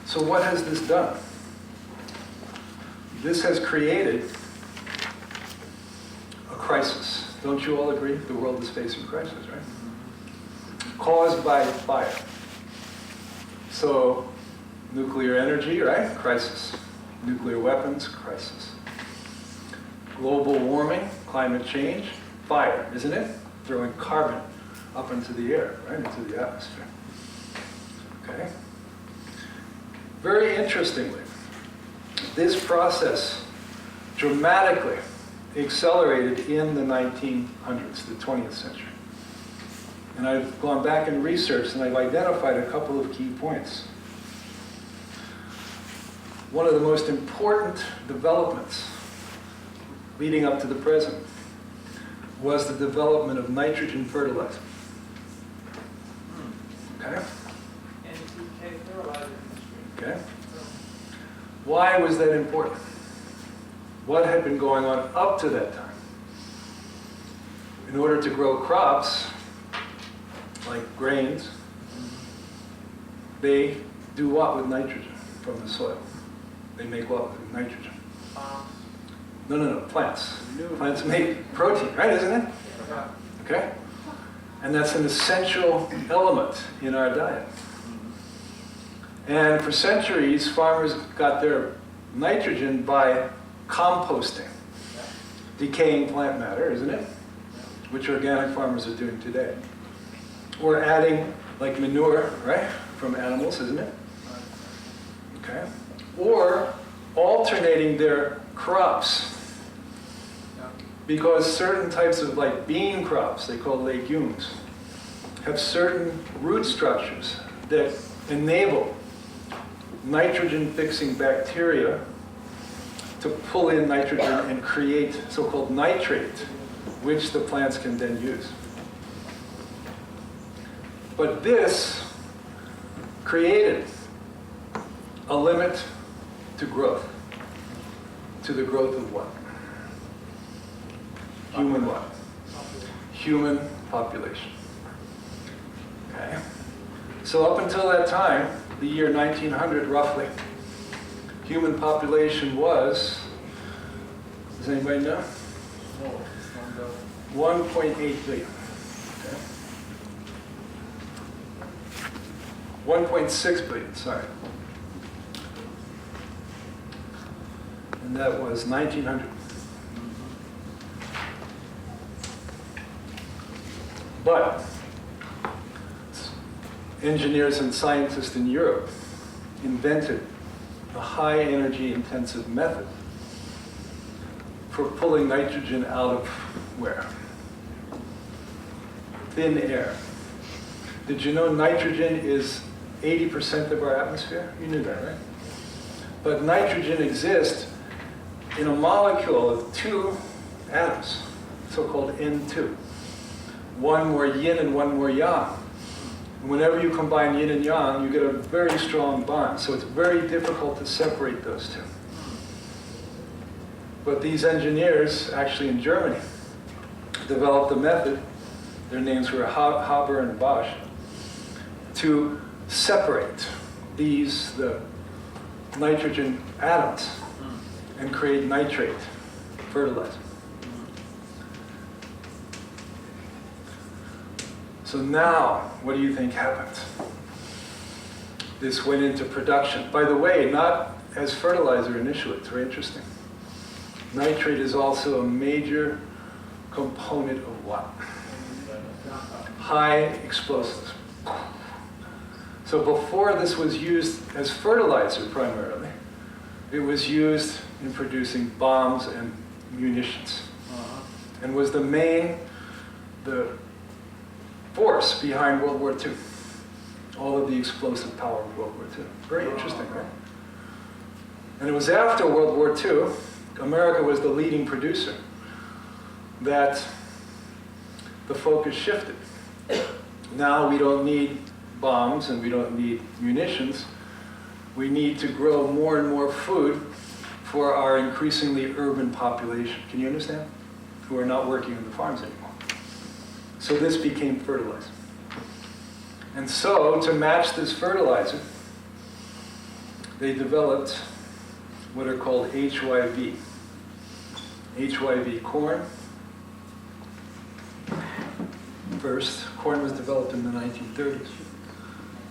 So what has this done? This has created a crisis. Don't you all agree? The world is facing a crisis, right? Caused by fire. So, nuclear energy, right? Crisis. Nuclear weapons, crisis. Global warming, climate change, fire, isn't it? Throwing carbon up into the air, right? Into the atmosphere. Okay? Very interestingly, this process dramatically accelerated in the 1900s, the 20th century. And I've gone back and researched, and I've identified a couple of key points. One of the most important developments leading up to the present was the development of nitrogen fertilizer. Okay? NPK fertilizer. Okay. Why was that important? What had been going on up to that time? In order to grow crops, like grains, they do what with nitrogen from the soil? They make what with nitrogen? No, plants. Plants make protein, right, isn't it? Yeah. Okay? And that's an essential element in our diet. And for centuries, farmers got their nitrogen by composting, decaying plant matter, isn't it? Which organic farmers are doing today. Or adding, like manure, right, from animals, isn't it? Okay. Or alternating their crops. Because certain types of like bean crops, they call legumes, have certain root structures that enable nitrogen-fixing bacteria to pull in nitrogen and create so-called nitrate, which the plants can then use. But this created a limit to growth. To the growth of what? Human what? Human population. Okay? So up until that time, the year 1900 roughly, human population was, does anybody know? 1.8 billion. Okay. 1.6 billion, sorry. And that was 1900. But engineers and scientists in Europe invented a high energy intensive method for pulling nitrogen out of where? Thin air. Did you know nitrogen is 80% of our atmosphere? You knew that, right? But nitrogen exists in a molecule of two atoms, so-called N2. One more yin and one more yang. Whenever you combine yin and yang, you get a very strong bond. So it's very difficult to separate those two. But these engineers, actually in Germany, developed a method, their names were Haber and Bosch, to separate these, the nitrogen atoms, and create nitrate fertilizer. So now, what do you think happened? This went into production. By the way, not as fertilizer initially. It's very interesting. Nitrate is also a major component of what? High explosives. So before this was used as fertilizer primarily, it was used in producing bombs and munitions. And was the force behind World War II. All of the explosive power of World War II. Very interesting, right? And it was after World War II, America was the leading producer, that the focus shifted. Now we don't need bombs and we don't need munitions. We need to grow more and more food for our increasingly urban population. Can you understand? Who are not working in the farms anymore. So this became fertilizer. And so, to match this fertilizer, they developed what are called HYV. HYV, corn. First, corn was developed in the 1930s.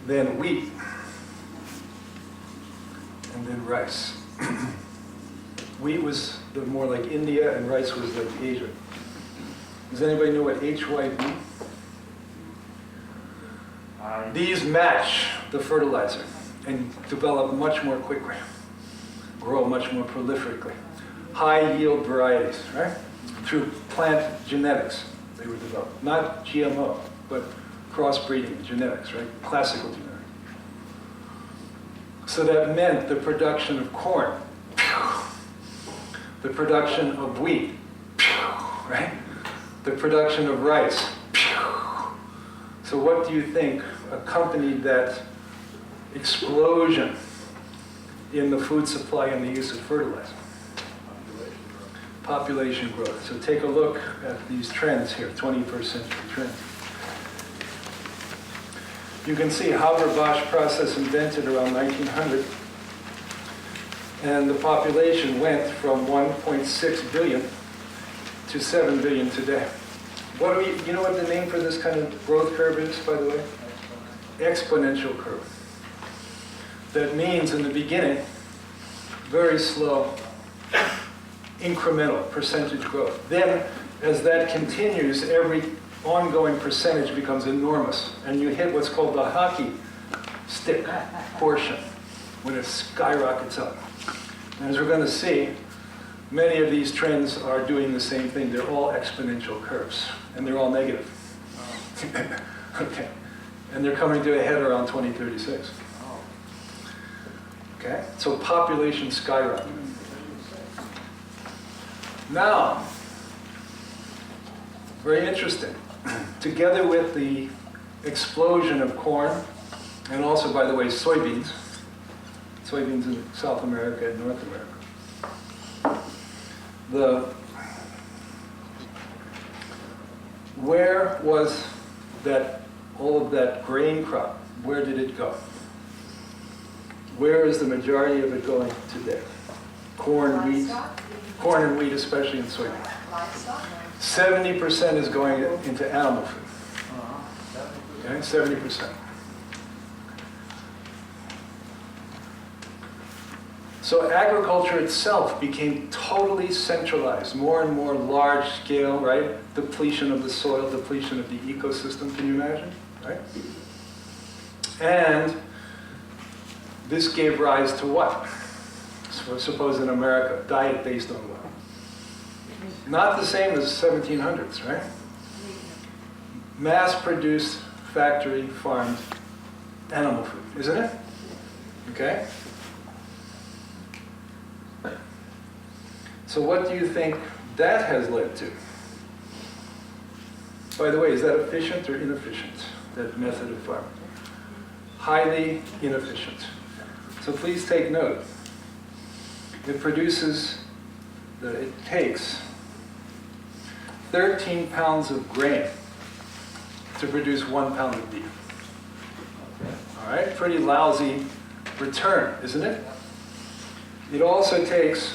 Then wheat. And then rice. Wheat was more like India and rice was like Asia. Does anybody know what HYV? These match the fertilizer and develop much more quickly, grow much more prolifically. High yield varieties, right? Through plant genetics, they were developed. Not GMO, but crossbreeding genetics, right? Classical genetics. So that meant the production of corn, the production of wheat, right? The production of rice. So what do you think accompanied that explosion in the food supply and the use of fertilizer? Population growth. So take a look at these trends here, 21st century trends. You can see Haber-Bosch process invented around 1900, and the population went from 1.6 billion to 7 billion today. What do you know what the name for this kind of growth curve is, by the way? Exponential curve. That means in the beginning, very slow, incremental percentage growth. Then, as that continues, every ongoing percentage becomes enormous, and you hit what's called the hockey stick portion, when it skyrockets up. And as we're going to see, many of these trends are doing the same thing. They're all exponential curves, and they're all negative. Okay. And they're coming to a head around 2036. Okay? So population skyrocketing. Now, very interesting. Together with the explosion of corn, and also, by the way, soybeans in South America and North America, where was that, all of that grain crop, where did it go? Where is the majority of it going today? Corn, wheat, corn and wheat, especially in soybeans. 70% is going into animal food. Okay, 70%. So agriculture itself became totally centralized, more and more large scale, right? Depletion of the soil, depletion of the ecosystem, can you imagine, right? And this gave rise to what? So suppose in America, diet based on what? Not the same as 1700s, right? Mass-produced, factory, farmed animal food, isn't it? Okay? So what do you think that has led to? By the way, is that efficient or inefficient, that method of farming? Highly inefficient. So please take note. It takes 13 pounds of grain to produce 1 pound of beef. All right, pretty lousy return, isn't it? It also takes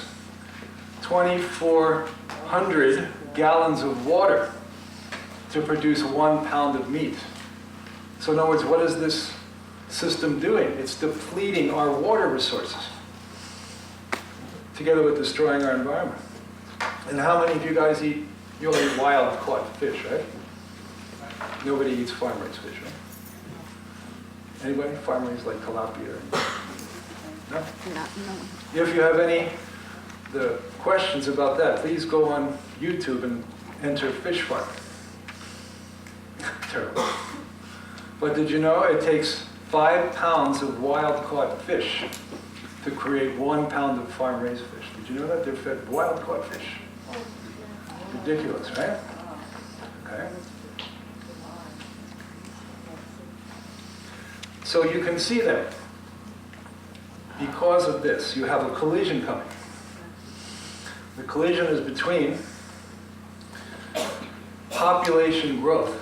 2,400 gallons of water to produce 1 pound of meat. So in other words, what is this system doing? It's depleting our water resources, together with destroying our environment. And how many of you guys eat, you all eat wild caught fish, right? Nobody eats farm-raised fish, right? Anybody? Farm-raised like tilapia? No? No. If you have any the questions about that, please go on YouTube and enter fish farm. Terrible. But did you know it takes 5 pounds of wild-caught fish to create 1 pound of farm-raised fish? Did you know that? They're fed wild-caught fish. Ridiculous, right? Okay. So you can see that because of this, you have a collision coming. The collision is between population growth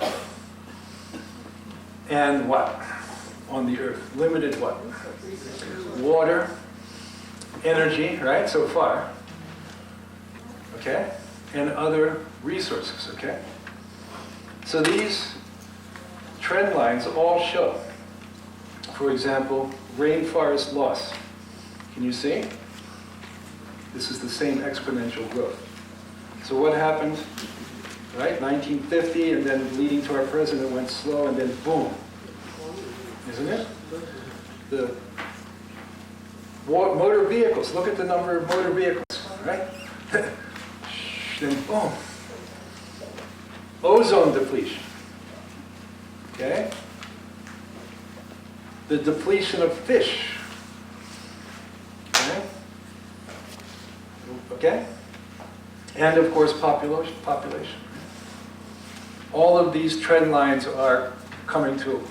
and what on the earth? Limited what? Water energy, right, so far, okay, and other resources, okay? So these trend lines all show, for example, rainforest loss. Can you see? This is the same exponential growth. So what happened, right? 1950, and then leading to our present, it went slow, and then boom. Isn't it? The motor vehicles, look at the number of motor vehicles, right? Then boom. Ozone depletion. Okay? The depletion of fish. Okay? Okay? And of course population. All of these trend lines are coming to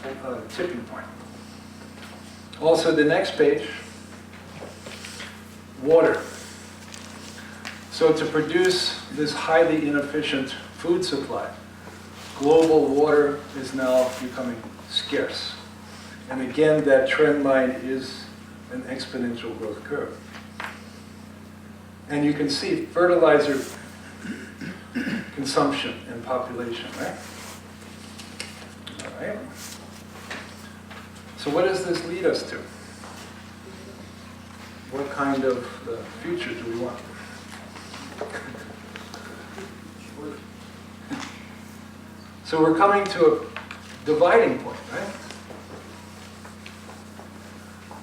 a tipping point. Also the next page, water. So to produce this highly inefficient food supply, global water is now becoming scarce. And again, that trend line is an exponential growth curve. And you can see fertilizer consumption and population, right? All right. So what does this lead us to? What kind of future do we want? So we're coming to a dividing point, right?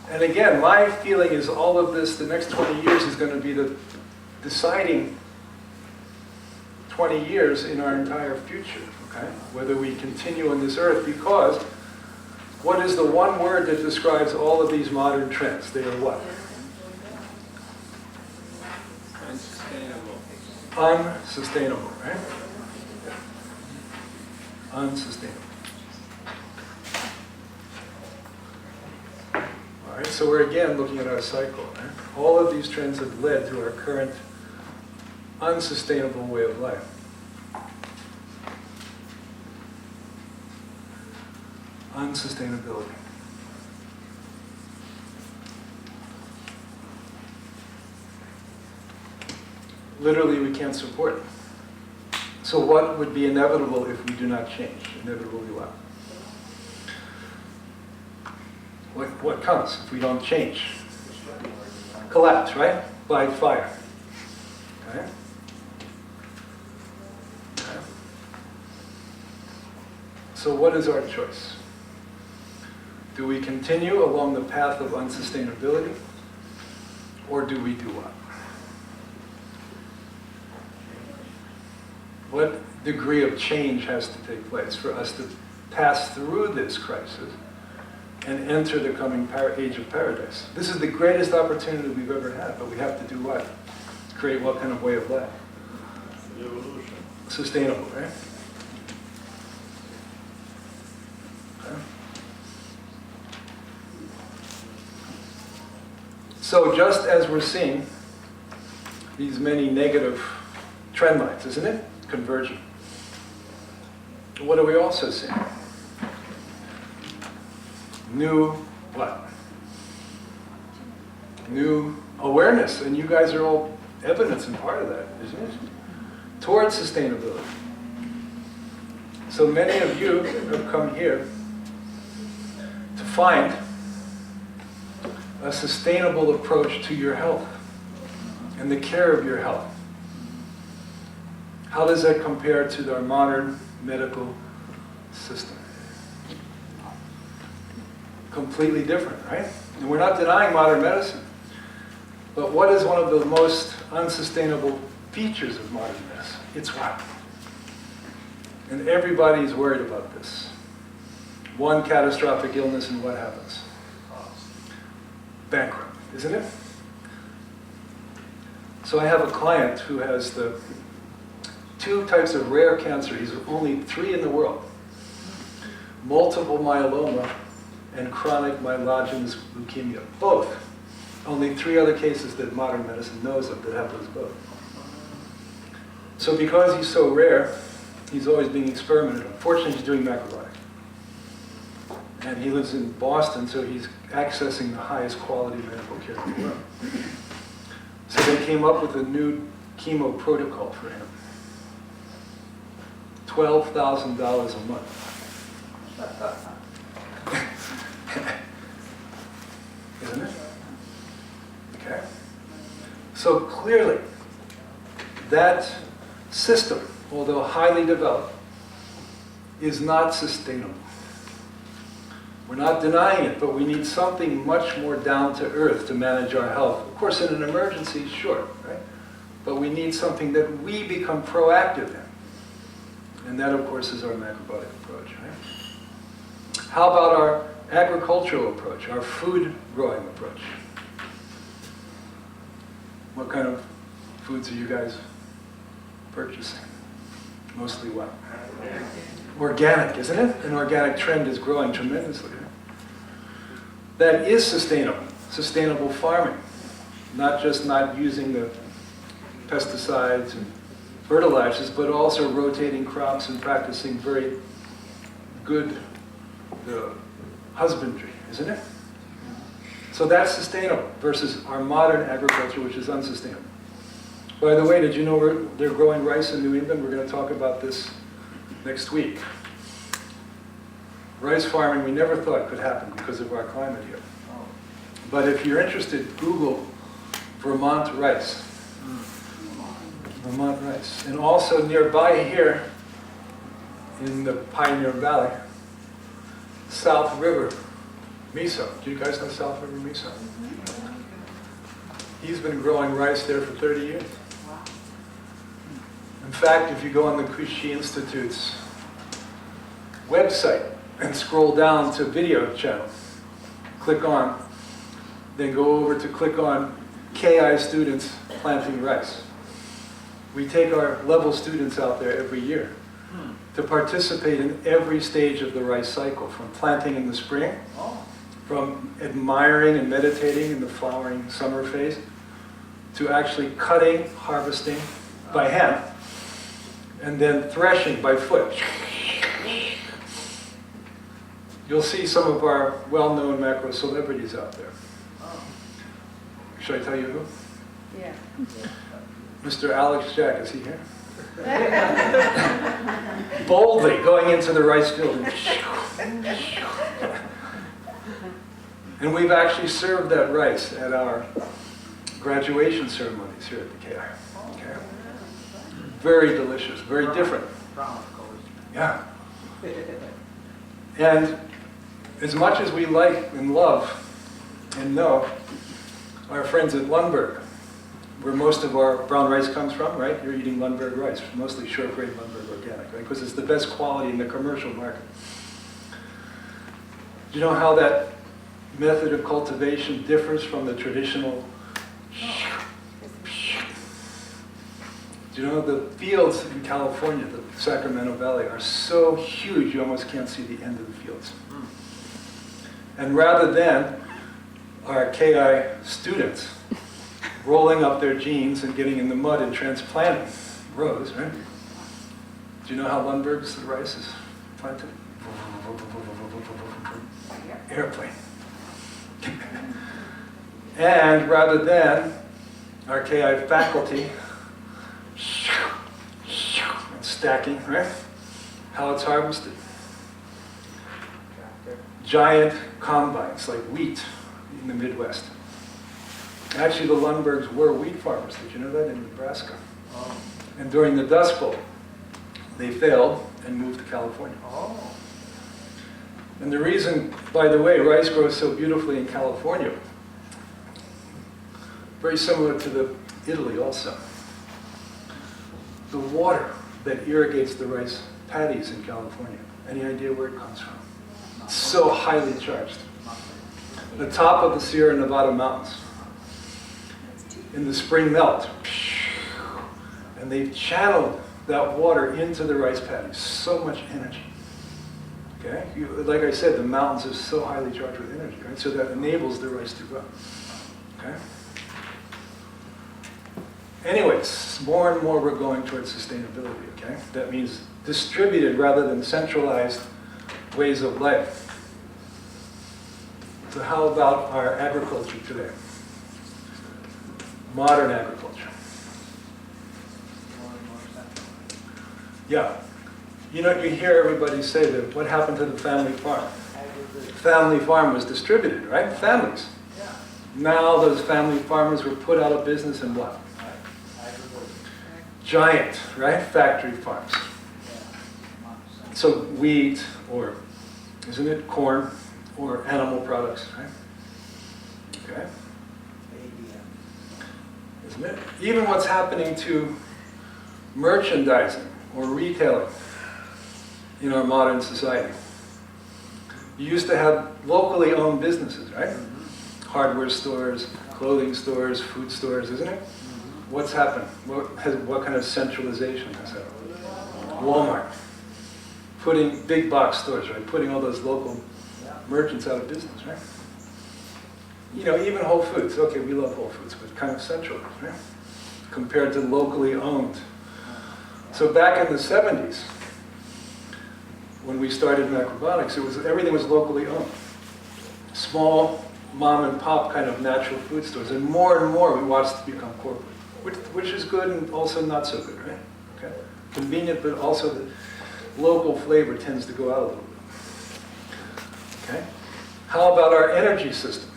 And again, my feeling is all of this, the next 20 years is going to be the deciding 20 years in our entire future, okay? Whether we continue on this earth, because what is the one word that describes all of these modern trends? They are what? Unsustainable, right? Unsustainable. All right, so we're again looking at our cycle, right? All of these trends have led to our current unsustainable way of life. Unsustainability. Literally, we can't support it. So what would be inevitable if we do not change? Inevitably what? What comes if we don't change? Collapse, right? By fire. Okay? Okay. So what is our choice? Do we continue along the path of unsustainability? Or do we do what? What degree of change has to take place for us to pass through this crisis and enter the coming age of paradise? This is the greatest opportunity we've ever had, but we have to do what? Create what kind of way of life? Evolution. Sustainable, right? Okay. So just as we're seeing these many negative trend lines, isn't it? Converging. What are we also seeing? New what? New awareness, and you guys are all evidence and part of that, isn't it? Towards sustainability. So many of you have come here to find a sustainable approach to your health and the care of your health. How does that compare to our modern medical system? Completely different, right? And we're not denying modern medicine. But what is one of the most unsustainable features of modern medicine? It's what? And everybody's worried about this. One catastrophic illness and what happens? Bankrupt, isn't it? So I have a client who has the two types of rare cancer. He's only 3 in the world. Multiple myeloma and chronic myelogenous leukemia. Both. Only 3 other cases that modern medicine knows of that have those both. So because he's so rare, he's always being experimented on. Fortunately, he's doing macrobiotics. And he lives in Boston, so he's accessing the highest quality medical care in the world. So they came up with a new chemo protocol for him. $12,000 a month. Isn't it? Okay. So clearly, that system, although highly developed, is not sustainable. We're not denying it, but we need something much more down to earth to manage our health. Of course, in an emergency, sure, right? But we need something that we become proactive in. And that, of course, is our macrobiotic approach, right? How about our agricultural approach, our food growing approach? What kind of foods are you guys purchasing? Mostly what? Organic, isn't it? An organic trend is growing tremendously. Right? That is sustainable farming. Not just not using the pesticides and fertilizers, but also rotating crops and practicing very good husbandry, isn't it? So that's sustainable versus our modern agriculture, which is unsustainable. By the way, did you know they're growing rice in New England? We're going to talk about this next week. Rice farming we never thought could happen because of our climate here. But if you're interested, Google Vermont rice. Vermont rice. And also nearby here, in the Pioneer Valley, South River miso. Do you guys know South River miso? He's been growing rice there for 30 years. In fact, if you go on the Kushi Institute's website and scroll down to video channel, click on, then go over to click on KI students planting rice. We take our level students out there every year to participate in every stage of the rice cycle, from planting in the spring, from admiring and meditating in the flowering summer phase, to actually cutting, harvesting by hand, and then threshing by foot. You'll see some of our well-known macro celebrities out there. Should I tell you who? Yeah. Mr. Alex Jack, is he here? Boldly going into the rice field. And we've actually served that rice at our graduation ceremonies here at the KI. Okay. Very delicious, very different. Yeah. And as much as we like and love and know our friends at Lundberg, where most of our brown rice comes from, right? You're eating Lundberg rice, mostly short-grain Lundberg organic, right? Because it's the best quality in the commercial market. Do you know how that method of cultivation differs from the traditional? Do you know the fields in California, the Sacramento Valley, are so huge you almost can't see the end of the fields. And rather than our KI students rolling up their jeans and getting in the mud and transplanting rows, right? Do you know how Lundberg's rice is planted? Airplane. And rather than our KI faculty and stacking, right? How it's harvested. Giant combines like wheat in the Midwest. Actually, the Lundbergs were wheat farmers. Did you know that, in Nebraska? Oh. And during the Dust Bowl, they failed and moved to California. Oh. And the reason, by the way, rice grows so beautifully in California, very similar to Italy also. The water that irrigates the rice paddies in California, any idea where it comes from? It's so highly charged. The top of the Sierra Nevada mountains. In the spring melt, and they've channeled that water into the rice paddies. So much energy. Okay, like I said, the mountains are so highly charged with energy, right? So that enables the rice to grow. Okay. Anyways, more and more we're going towards sustainability. Okay, that means distributed rather than centralized ways of life. So how about our agriculture today? Modern agriculture. Yeah. You know, you hear everybody say that what happened to the family farm? Family farm was distributed, right? Families. Now those family farmers were put out of business in what? Giant, right? Factory farms. So wheat, or isn't it corn, or animal products, right? Okay. Isn't it? Even what's happening to merchandising or retailing in our modern society. You used to have locally owned businesses, right? Hardware stores, clothing stores, food stores, isn't it? What's happened? What kind of centralization has happened? Walmart. Putting big box stores, right? Putting all those local merchants out of business, right? You know, even Whole Foods. Okay, we love Whole Foods, but kind of centralized, right? Compared to locally owned. So back in the 70s, when we started macrobiotics, everything was locally owned. Small mom and pop kind of natural food stores, and more we watched it become corporate, which is good and also not so good, right? Okay, convenient, but also the local flavor tends to go out a little bit. Okay, how about our energy system?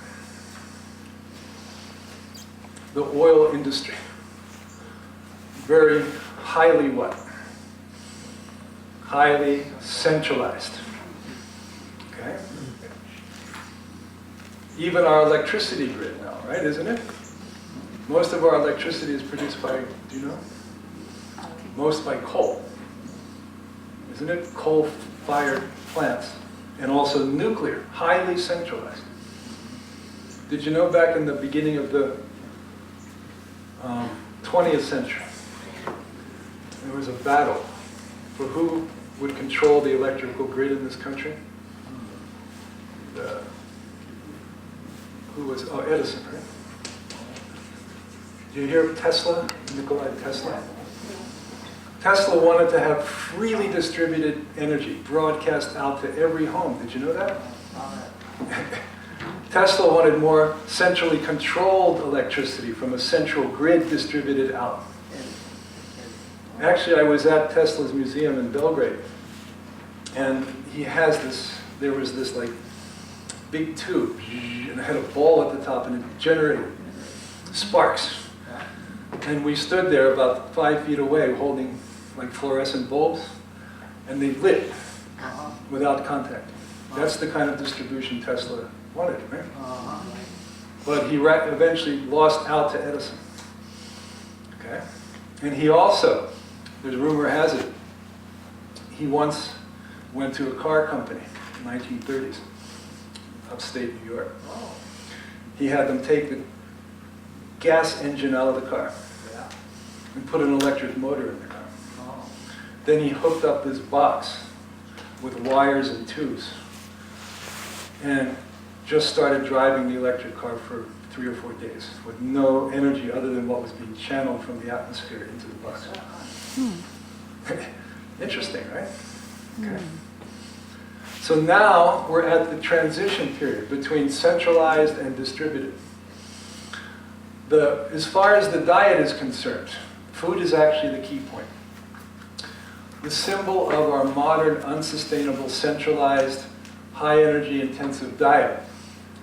The oil industry, very highly what? Highly centralized. Okay. Even our electricity grid now, right, isn't it? Most of our electricity is produced by, do you know? Most by coal. Isn't it? Coal-fired plants. And also nuclear, highly centralized. Did you know back in the beginning of the 20th century, there was a battle for who would control the electrical grid in this country? Who was, Edison, right? Did you hear of Tesla, Nikola Tesla? Tesla wanted to have freely distributed energy broadcast out to every home. Did you know that? Tesla wanted more centrally controlled electricity from a central grid distributed out. Actually, I was at Tesla's museum in Belgrade, and he has this, there was this like big tube, and it had a ball at the top, and it generated sparks. And we stood there about 5 feet away holding like fluorescent bulbs, and they lit without contact. That's the kind of distribution Tesla wanted, right? But he eventually lost out to Edison. Okay? And he also, there's rumor has it, he once went to a car company in the 1930s, upstate New York. He had them take the gas engine out of the car and put an electric motor in the car. Then he hooked up this box with wires and tubes and just started driving the electric car for 3 or 4 days with no energy other than what was being channeled from the atmosphere into the box. Interesting, right? Okay. So now we're at the transition period between centralized and distributed. As far as the diet is concerned, food is actually the key point. The symbol of our modern, unsustainable, centralized, high energy intensive diet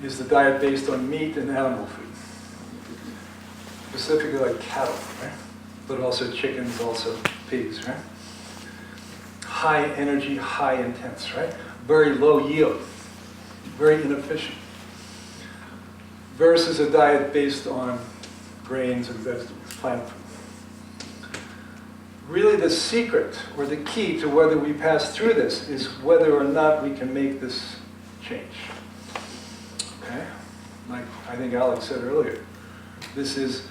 is the diet based on meat and animal food. Specifically like cattle, right? But also chickens, also pigs, right? High energy, high intense, right? Very low yield, very inefficient. Versus a diet based on grains and vegetables, plant food. Really the secret, or the key to whether we pass through this, is whether or not we can make this change. Okay? Like I think Alex said earlier, this is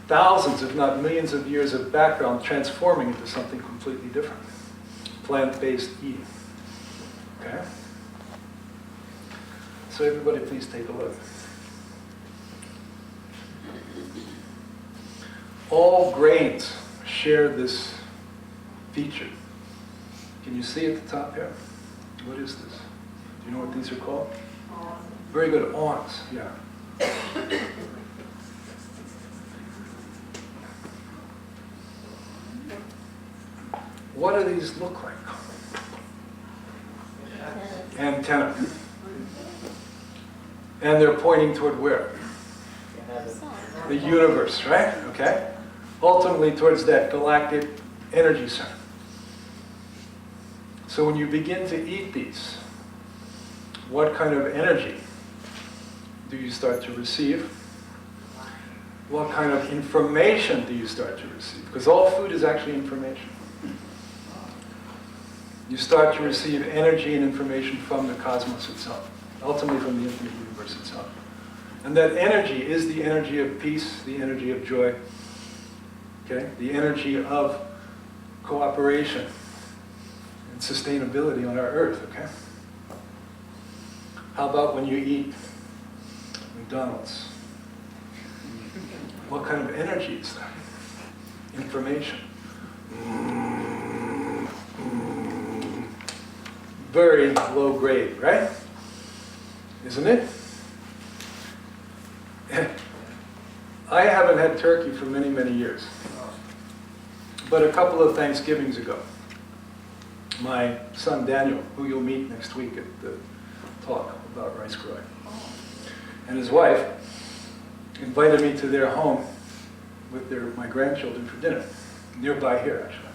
thousands, if not millions of years of background transforming into something completely different. Plant-based eating. Okay? So everybody please take a look. All grains share this feature. Can you see at the top here? What is this? Do you know what these are called? Very good. Ons, yeah. What do these look like? Antenna. And they're pointing toward where? The universe, right? Okay? Ultimately towards that galactic energy center. So when you begin to eat these, what kind of energy do you start to receive? What kind of information do you start to receive? Because all food is actually information. You start to receive energy and information from the cosmos itself, ultimately from the infinite universe itself. And that energy is the energy of peace, the energy of joy, okay? The energy of cooperation and sustainability on our earth, okay? How about when you eat McDonald's? What kind of energy is that? Information. Very low grade, right? Isn't it? I haven't had turkey for many, many years. But a couple of Thanksgivings ago, my son Daniel, who you'll meet next week at the talk about rice growing, and his wife invited me to their home with my grandchildren for dinner, nearby here actually.